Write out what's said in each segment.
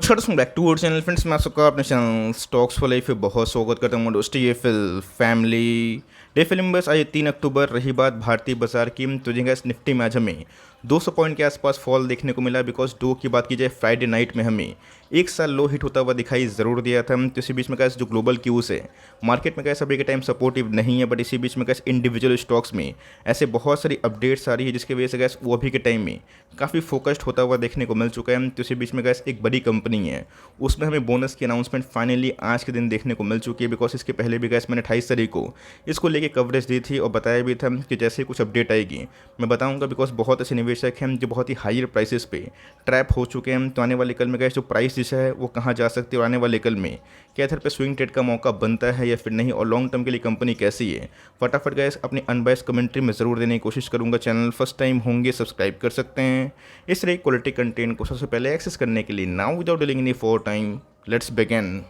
नमस्कार back to our channel friends. मैं आप सबका अपने चैनल स्टॉक्स फॉर लाइफ पे बहुत स्वागत करता हूँ दोस्तों। ये फिल फैमिली डे फिल्म बस आज 3 अक्टूबर। रही बात भारतीय बाजार की, तो जी गैस निफ्टी में आज हमें 200 पॉइंट के आसपास फॉल देखने को मिला। बिकॉज दो की बात की जाए, फ्राइडे नाइट में हमें एक साल लो हिट होता हुआ दिखाई ज़रूर दिया था। तो इसी बीच में कैसे जो ग्लोबल क्यूज़ है मार्केट में कैसे अभी के टाइम सपोर्टिव नहीं है, बट इसी बीच में कैसे इंडिविजुअल स्टॉक्स में ऐसे बहुत सारी अपडेट्स आ रही है जिसकी वजह से गैस वो अभी के टाइम में काफ़ी फोकस्ड होता हुआ देखने को मिल चुका है। तो इसी बीच में गैस एक बड़ी कंपनी है, उसमें हमें बोनस की अनाउंसमेंट फाइनली आज के दिन देखने को मिल चुकी है। बिकॉज इसके पहले भी गैस मैंने 28 तारीख को इसको लेके कवरेज दी थी और बताया भी था कि जैसे ही कुछ अपडेट आएगी मैं बताऊंगा। बिकॉज बहुत ऐसे निवेशक हैं जो बहुत ही हायर प्राइसेस पे ट्रैप हो चुके हैं। तो आने वाले कल में गैस जो प्राइस दिशा है वो कहाँ जा सकती है और आने वाले कल में क्या इधर पे स्विंग ट्रेड का मौका बनता है या फिर नहीं, और लॉन्ग टर्म के लिए कंपनी कैसी है, फटाफट गैस अपनी अनबायस्ड कमेंट्री में ज़रूर देने की कोशिश करूंगा। चैनल फर्स्ट टाइम होंगे सब्सक्राइब कर सकते हैं इस तरह क्वालिटी कंटेंट को सबसे पहले एक्सेस करने के लिए। Now without delaying any for time let's begin.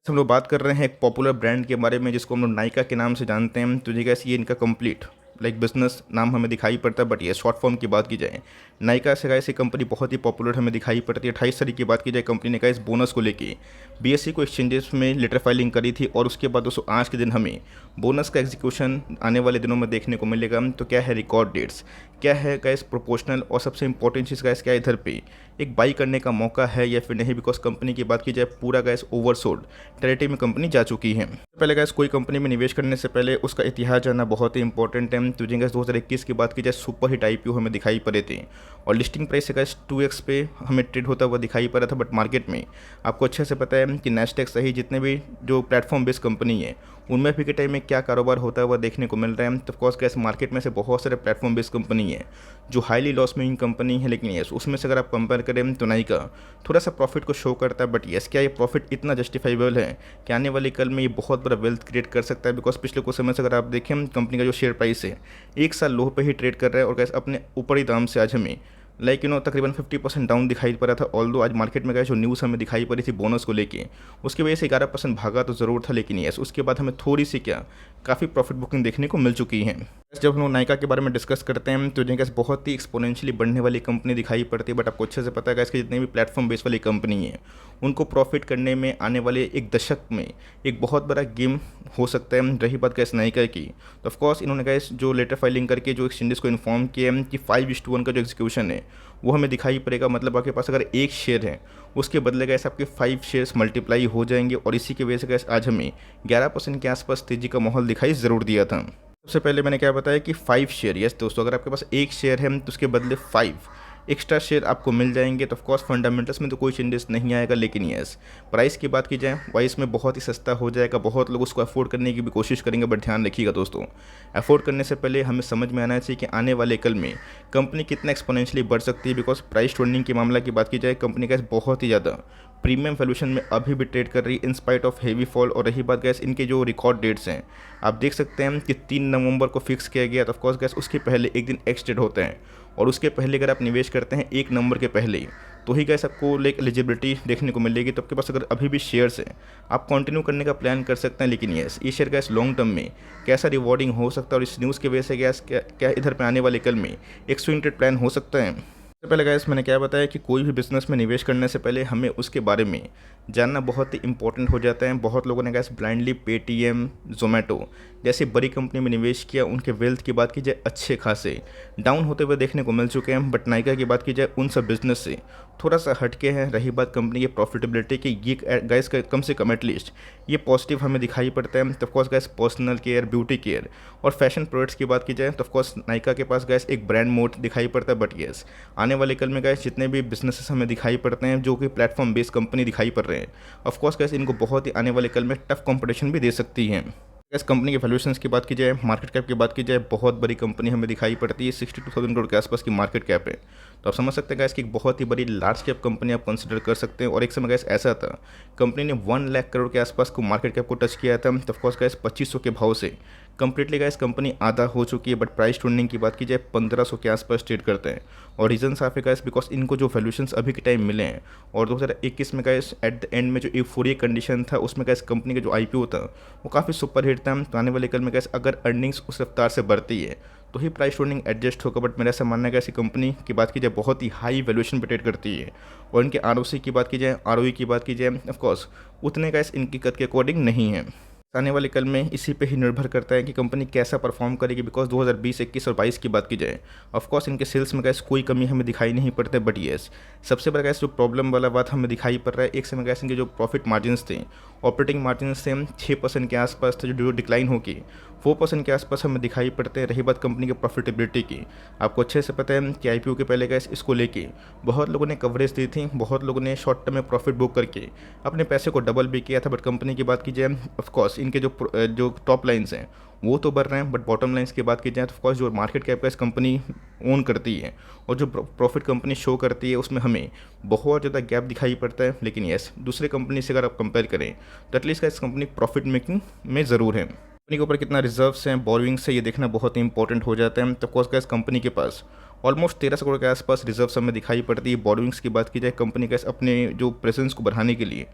हम लोग बात कर रहे हैं एक पॉपुलर ब्रांड के बारे में जिसको हम लोग नायका के नाम से जानते हैं। तो जी गैस ये इनका कंप्लीट बिजनेस नाम हमें दिखाई पड़ता है, बट ये शॉर्ट फॉर्म की बात की जाए नायका से गैस ये कंपनी बहुत ही पॉपुलर हमें दिखाई पड़ती है। 28 तारीख की बात की जाए कंपनी ने गैस बोनस को लेके बीएसई को एक्सचेंजेस में लेटर फाइलिंग करी थी और उसके बाद दोस्तों आज के दिन हमें बोनस का एग्जीक्यूशन आने वाले दिनों में देखने को मिलेगा। तो क्या है रिकॉर्ड डेट्स, क्या है गैस प्रोपोर्शनल, और सबसे इंपॉर्टेंट चीज़ गैस क्या इधर पे एक बाई करने का मौका है या फिर नहीं। बिकॉज कंपनी की बात की जाए पूरा गैस ओवरसोल्ड टेरिटरी में कंपनी जा चुकी है। पहले गैस कोई कंपनी में निवेश करने से पहले उसका इतिहास जानना बहुत ही इंपॉर्टेंट है। तो गैस 2021 की बात की जाए सुपर हिट आईपीओ हमें दिखाई पड़े थे और लिस्टिंग प्राइस से गैस 2x पे हमें ट्रेड होता हुआ दिखाई पड़ा था। बट मार्केट में आपको अच्छे से पता है कि नेस्डेक सही जितने भी जो प्लेटफॉर्म बेस्ड कंपनी है उनमें भी के टाइम में क्या कारोबार होता हुआ देखने को मिल रहा है। तो ऑफकोर्स गैस मार्केट में से बहुत सारे प्लेटफॉर्म बेस्ड कंपनी है जो हाईली लॉस मेकिंग कंपनी है, लेकिन यस उसमें से अगर आप कंपेयर करें तो नायका थोड़ा सा प्रॉफिट को शो करता है। बट यस क्या ये प्रॉफिट इतना जस्टिफाइबल है कि आने वाले कल में ये बहुत बड़ा वेल्थ क्रिएट कर सकता है। बिकॉज पिछले कुछ समय से अगर आप देखें कंपनी का जो शेयर प्राइस है एक साल लो पे ही ट्रेड कर रहा है और गैस अपने ऊपरी दाम से आज हमें तकरीबन 50% डाउन दिखाई पड़ा था। ऑल्दो आज मार्केट में गए जो न्यूज़ हमें दिखाई पड़ी थी बोनस को लेके उसकी वजह से 11% भागा तो ज़रूर था, लेकिन यस उसके बाद हमें थोड़ी सी काफ़ी प्रॉफिट बुकिंग देखने को मिल चुकी है। जब हम लोग नायका के बारे में डिस्कस करते हैं तो जिनके बहुत ही एक्सपोनेंशियली बढ़ने वाली कंपनी दिखाई पड़ती है। बट आपको अच्छे से पता है कि जितने भी प्लेटफॉर्म बेस वाली कंपनी है उनको प्रॉफिट करने में आने वाले एक दशक में एक बहुत बड़ा गेम हो सकता है। रही बात गैस नायका की, तो ऑफकोर्स इन्होंने गैस जो लेटर फाइलिंग करके जो एक्सचेंजेस को इन्फॉर्म किया है कि 5:1 का जो एग्जीक्यूशन है वो हमें दिखाई पड़ेगा। मतलब आपके पास अगर एक शेयर है उसके बदले गैस आपके 5 शेयर्स मल्टीप्लाई हो जाएंगे और इसी की वजह से गैस आज हमें 11% के आसपास तेजी का माहौल दिखाई ज़रूर दिया था। सबसे पहले मैंने क्या बताया कि 5 शेयर, यस दोस्तों अगर आपके पास एक शेयर है तो उसके बदले 5 एक्स्ट्रा शेयर आपको मिल जाएंगे। तो ऑफकोर्स फंडामेंटल्स में तो कोई चेंजेस नहीं आएगा, लेकिन यस प्राइस की बात की जाए वाइस में बहुत ही सस्ता हो जाएगा। बहुत लोग उसको अफोर्ड करने की भी कोशिश करेंगे, बट ध्यान रखिएगा दोस्तों अफोर्ड करने से पहले हमें समझ में आना चाहिए कि आने वाले कल में कंपनी कितना एक्सपोनेंशियली बढ़ सकती है। बिकॉज प्राइस ट्रेंडिंग के मामला की बात की जाए कंपनी का बहुत ही ज़्यादा प्रीमियम वैल्यूएशन में अभी भी ट्रेड कर रही है in spite of heavy fall. और रही बात गैस इनके जो रिकॉर्ड डेट्स हैं आप देख सकते हैं कि 3 नवंबर को फिक्स किया गया। तो ऑफकोर्स गैस उसके पहले एक दिन एक्स डेट होते हैं और उसके पहले अगर आप निवेश करते हैं 1 नंबर के पहले तो ही गैस आपको एलिजिबिलिटी देखने को मिलेगी। तो आपके पास अगर अभी भी शेयर्स हैं आप कंटिन्यू करने का प्लान कर सकते हैं, लेकिन यस ये शेयर गैस लॉन्ग टर्म में कैसा रिवॉर्डिंग हो सकता है और इस न्यूज़ की वजह से गैस क्या इधर पे आने वाले कल में एक स्विंग ट्रेड प्लान हो सकता है। सबसे पहले गैस मैंने क्या बताया कि कोई भी बिजनेस में निवेश करने से पहले हमें उसके बारे में जानना बहुत ही इंपॉर्टेंट हो जाता है। बहुत लोगों ने गैस ब्लाइंडली पेटीएम, जोमेटो जैसी बड़ी कंपनी में निवेश किया, उनके वेल्थ की बात की जाए अच्छे खासे डाउन होते हुए देखने को मिल चुके हैं। बट नायका की बात की जाए उन सब बिजनेस से थोड़ा सा हटके हैं। रही बात कंपनी की प्रॉफिटेबिलिटी की, ये गैस का कम से कम एटलीस्ट ये पॉजिटिव हमें दिखाई पड़ता है। तो of course gas personal care, beauty care और फैशन प्रोडक्ट्स की बात की जाए तो ऑफकोर्स नायका के पास गैस एक ब्रांड मोड दिखाई पड़ता है। बट येस आने वाले कल में गैस जितने भी बिजनेसेस हमें दिखाई पड़ते हैं जो कि प्लेटफॉर्म बेस्ड कंपनी दिखाई पड़ रहे हैं ऑफकोर्स गैस इनको बहुत ही आने वाले कल में टफ कंपटीशन भी दे सकती है। इस कंपनी के वैल्यूएशंस की बात की जाए, मार्केट कैप की बात की जाए, बहुत बड़ी कंपनी हमें दिखाई पड़ती है। 62,000 करोड़ के आसपास की मार्केट कैप है। तो आप समझ सकते हैं गैस कि एक बहुत ही बड़ी लार्ज कैप कंपनी आप कंसिडर कर सकते हैं। और एक समय गैस ऐसा था कंपनी ने 1 लाख करोड़ के आसपास को मार्केट कैप को टच किया था। तो ऑफकोर्स गैस 2500 के भाव से कंप्लीटली गैस कंपनी आधा हो चुकी है। बट प्राइस ट्रेंडिंग की बात की जाए 1500 के आसपास ट्रेड करते हैं और रीजन साफ है गैस बिकॉज इनको जो वैल्यूएशंस अभी के टाइम मिले हैं और 2021 में गैस एट द एंड में जो यूफोरिया कंडीशन था उसमें गैस कंपनी का जो आईपीओ था वो काफ़ी सुपर हिट था। तो आने वाले कल में गैस अगर अर्निंग्स उस रफ्तार से बढ़ती है तो ही प्राइस ट्रेडिंग एडजस्ट होगा। बट मेरा ऐसा मानना है कि ऐसी कंपनी की बात की जाए बहुत ही हाई वैल्यूएशन पे ट्रेड करती है, और इनके आरओसी की बात की जाए, आरओई की बात की जाए, ऑफकोर्स उतने का इनकी कद के अकॉर्डिंग नहीं है। आने वाले कल में इसी पे ही निर्भर करता है कि कंपनी कैसा परफॉर्म करेगी। बिकॉज 2020, 21 और 22 की बात की जाए, ऑफकोर्स इनके सेल्स में गैस कोई कमी हमें दिखाई नहीं पड़ते। बट येस, सबसे बड़ा गैस जो प्रॉब्लम वाला बात हमें दिखाई पड़ रहा है, एक समय गैस इनके जो प्रॉफिट मार्जिन्स थे, ऑपरेटिंग मार्जिन्स थे 6% के आसपास थे, जो डिक्लाइन होगी 4% के आसपास हमें दिखाई पड़ते हैं। रही बात कंपनी की प्रॉफिटेबिलिटी की, आपको अच्छे से पता है कि आईपीओ के पहले गैस इसको लेके बहुत लोगों ने कवरेज दी थी, बहुत लोगों ने शॉर्ट टर्म में प्रॉफिट बुक करके अपने पैसे को डबल भी किया था। बट कंपनी की बात की जाए, ऑफकोर्स इनके जो टॉप लाइन्स हैं वो तो बढ़ रहे हैं, बट बॉटम लाइन्स की बात की जाए तो ऑफकोर्स जो मार्केट कैप का इस कंपनी ओन करती है और जो प्रॉफिट कंपनी शो करती है, उसमें हमें बहुत ज़्यादा गैप दिखाई पड़ता है। लेकिन यस, दूसरे कंपनी से अगर आप कंपेयर करें तो एटलीस्ट इस कंपनी प्रॉफिट मेकिंग में ज़रूर है। कंपनी के ऊपर कितना रिजर्व्स हैं, बोरोइंग्स है, ये देखना बहुत ही इंपॉर्टेंट हो जाता है। तो ऑफकोर्स इस कंपनी के पास ऑलमोस्ट 1300 करोड़ के आसपास रिजर्व्स हमें दिखाई पड़ती है। बोरोइंग्स की बात की जाए, कंपनी का अपने जो प्रेजेंस को बढ़ाने के लिए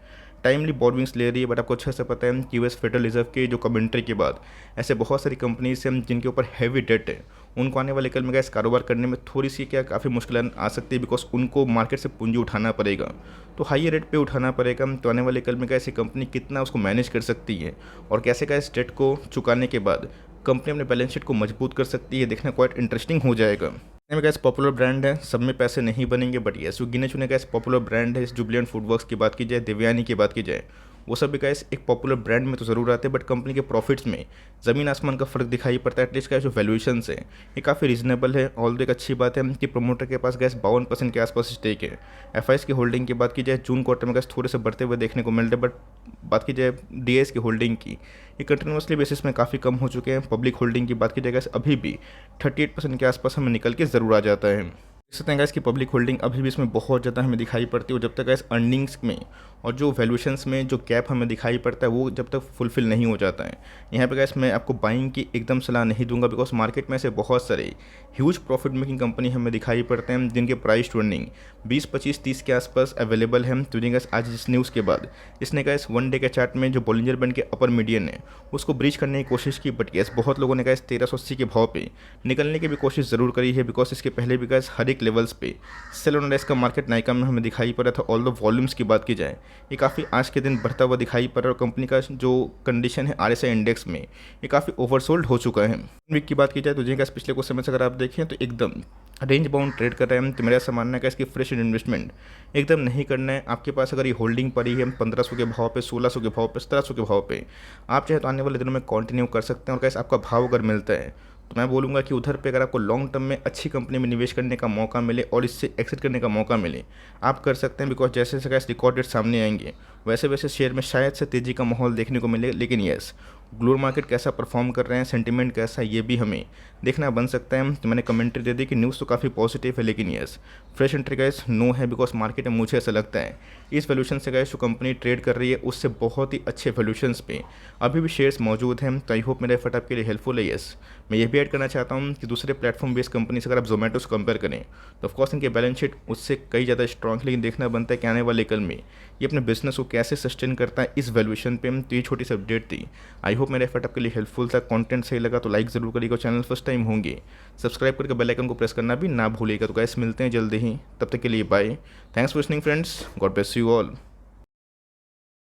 टाइमली बोरोइंग्स ले रही है। बट आपको अच्छे से पता है कि यूएस फेडरल रिजर्व के जो कमेंट्री के बाद ऐसे बहुत सारी कंपनीज हैं जिनके ऊपर हैवी डेट है, उनको आने वाले कल में गैस कारोबार करने में थोड़ी सी काफ़ी मुश्किल आ सकती है। बिकॉज उनको मार्केट से पूंजी उठाना पड़ेगा, तो हाई रेट पे उठाना पड़ेगा। तो आने वाले कल में कैसे कंपनी कितना उसको मैनेज कर सकती है और कैसे इस डेट को चुकाने के बाद कंपनी अपने बैलेंस शीट को मजबूत कर सकती है, देखना क्वाइट इंटरेस्टिंग हो जाएगा। में गैस पॉपुलर ब्रांड है, सब में पैसे नहीं बनेंगे। बट यस, जो गिने चुने गैस पॉपुलर ब्रांड है, इस जुबिलेंट फूडवर्क्स की बात की जाए, देवयानी की बात की जाए, वो सब भी गैस एक पॉपुलर ब्रांड में तो ज़रूर आते हैं। बट कंपनी के प्रॉफिट्स में ज़मीन आसमान का फ़र्क दिखाई पड़ता है। एटलीस्ट का जो वैल्यूएशंस है ये काफ़ी रीजनेबल है। ऑल एक अच्छी बात है कि प्रोमोटर के पास गैस 52% के आसपास स्टेक है। एफआईएस की होल्डिंग की बात की जाए, जून क्वार्टर में गैस थोड़े से बढ़ते हुए देखने को मिल रहे। बट बात की जाए डीएस की होल्डिंग की, ये कंटिन्यूसली बेसिस में काफ़ी कम हो चुके हैं। पब्लिक होल्डिंग की बात की जाए गैस अभी भी 38% के आसपास हमें निकल के ज़रूर आ जाता है। देख सकते हैं गैस की पब्लिक होल्डिंग अभी भी इसमें बहुत ज़्यादा हमें दिखाई पड़ती है। और जब तक गैस अर्निंग्स में और जो वैल्यूएशंस में जो गैप हमें दिखाई पड़ता है, वो जब तक फुलफिल नहीं हो जाता है, यहाँ पे गैस मैं आपको बाइंग की एकदम सलाह नहीं दूंगा। बिकॉज मार्केट में से बहुत सारे ह्यूज प्रॉफिट मेकिंग कंपनी हमें दिखाई पड़ते हैं जिनके प्राइस टू अर्निंग 20, 25, 30 के आसपास अवेलेबल है। तो गैस आज इस न्यूज़ के बाद इसने गैस वन डे के चार्ट में जो बॉलिंजर बैंड के अपर मीडियन है उसको ब्रीच करने की कोशिश की। बट गैस बहुत लोगों ने गैस 1380 के भाव पे निकलने की भी कोशिश ज़रूर करी है। बिकॉज इसके पहले भी गैस हर एक लेवल्स पे सेल ऑन राइज का मार्केट नाइका में हमें दिखाई पड़ा था। ऑल द वॉल्यूम्स की बात की जाए, ये काफ़ी आज के दिन बढ़ता हुआ दिखाई पड़ रहा है। और कंपनी का जो कंडीशन है आरएसआई इंडेक्स में, ये काफ़ी ओवरसोल्ड हो चुका है। वीक की बात की जाए तो जिनका पिछले कुछ समय से अगर आप देखें तो एकदम रेंज बाउंड ट्रेड कर रहे हैं। तो मेरा ऐसा मानना है कि इसकी फ्रेश इन्वेस्टमेंट एकदम नहीं करना है। आपके पास अगर ये होल्डिंग पड़ी है 1500 के भाव पे, 1600 के भाव पे, 1700 के भाव पे, आप चाहे तो आने वाले दिनों में कंटिन्यू कर सकते हैं। और कैसे आपका भाव अगर मिलता है तो मैं बोलूँगा कि उधर पे अगर आपको लॉन्ग टर्म में अच्छी कंपनी में निवेश करने का मौका मिले और इससे एक्सिट करने का मौका मिले, आप कर सकते हैं। बिकॉज जैसे जैसे कैसे रिकॉर्ड रेट सामने आएंगे वैसे वैसे शेयर में शायद से तेज़ी का माहौल देखने को मिले। लेकिन यस, ग्लोबल मार्केट कैसा परफॉर्म कर रहे हैं, सेंटीमेंट कैसा है, ये भी हमें देखना बन सकता है। तो मैंने कमेंट्री दे दी कि न्यूज़ तो काफ़ी पॉजिटिव है, लेकिन यस, फ्रेश एंट्री गैस नो है। बिकॉज मार्केट में मुझे ऐसा लगता है इस वैल्यूशन से गैस जो कंपनी ट्रेड कर रही है उससे बहुत ही अच्छे वैल्यूशंस पे अभी भी शेयर्स मौजूद हैं। तो आई होप मेरा एफर्ट आपके लिए हेल्पफुल है। यस, मैं ये भी ऐड करना चाहता हूँ कि दूसरे प्लेटफॉर्म बेस्ड कंपनी से अगर आप जोमेटो से कंपेयर करें तो ऑफकोर्स इनके बैलेंस शीट उससे कई ज़्यादा स्ट्रॉन्ग, लेकिन देखना बनता है कि आने वाले कल में ये अपने बिजनेस को कैसे सस्टेन करता है इस वैल्यूएशन पे। तो ये छोटी सी अपडेट थी। आई होप मेरा एफर्ट आपके लिए हेल्पफुल था। कंटेंट सही लगा तो लाइक ज़रूर करिएगा। चैनल फर्स्ट टाइम होंगे सब्सक्राइब करके बेल आइकन को प्रेस करना भी ना भूलिएगा। तो गाइस मिलते हैं जल्दी ही, तब तक के लिए bye. Thanks for listening friends, God bless you all.